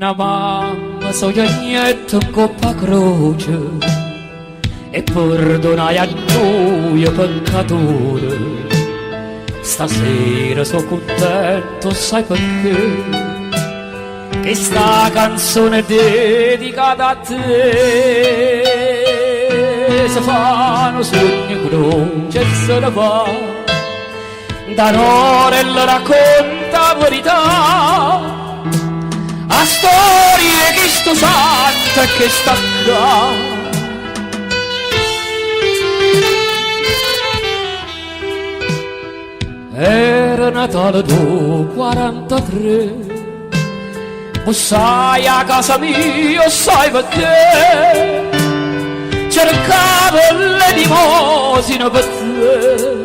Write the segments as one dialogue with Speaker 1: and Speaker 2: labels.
Speaker 1: Una mamma sognetta in coppa croce e perdonai a noi peccatori. Stasera sono contento, sai perché? Che sta canzone è dedicata a te. Se fanno sogni croce e se ne va, da nore le racconta la verità. A storie che sto santo e che sta qua. Era Natale del 43, bussai a casa mia, sai perché? Cercavo le limosine per te.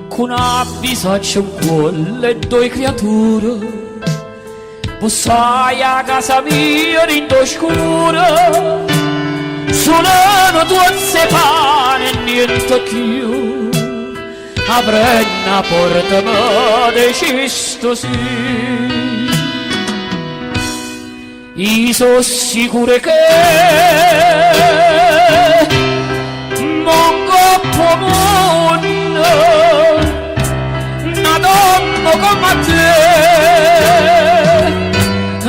Speaker 1: Con una bisaccia un cuore e due creature, bussai a casa mia in oscura. Suonano due pane e niente più, apri una porta ma decisto sì. Io sono sicuro che non coppo mondo una donna come te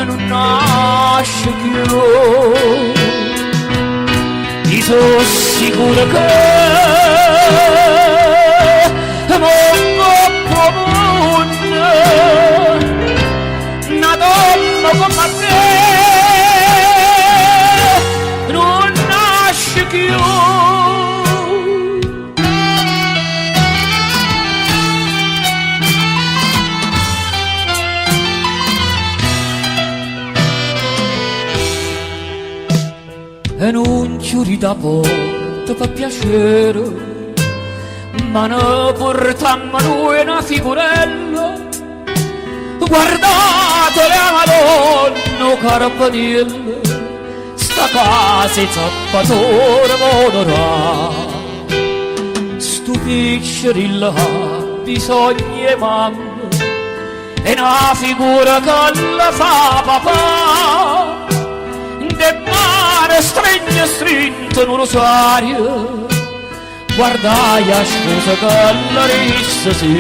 Speaker 1: non nasce più. Io sono sicuro che non coppo mondo una donna come te non nasce più. E non giuri da porta per piacere, ma ne portammo noi una figurella. Guardatele a Madonna Carpanella, sta casa è zappatore monorà. Sto piccerilla ha bisogno di mamma, e una figura che la fa papà. De mare stringe strinto in un rosario, guardai a scusa che la rissa sì.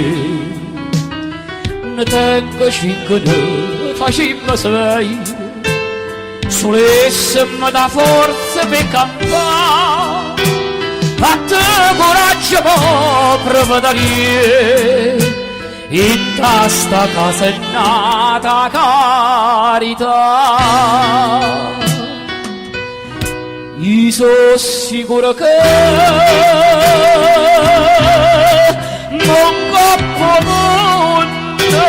Speaker 1: Ne tengo 5 ne facimmo 6, solessimo da forza per campare. Fatte coraggio mo prova da lì, in sta casa è nata carità. Io sono sicuro che non coppo mondo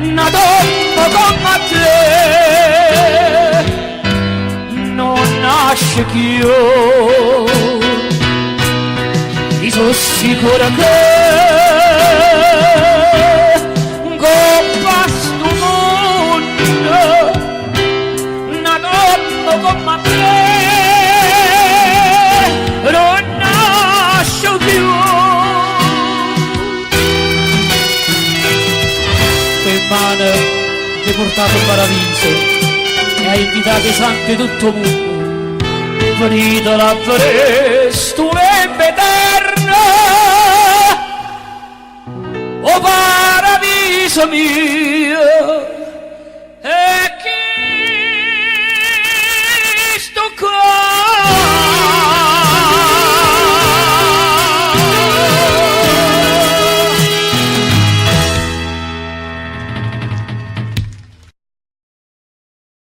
Speaker 1: una donna come te non nasce più. Io sono sicuro che coppa sto mondo una donna come te non nasce più. Per mano ti portato in paradiso e hai invitato i santi di tutto il mondo. Venite a vedere sto lembo eterno, o paradiso mio.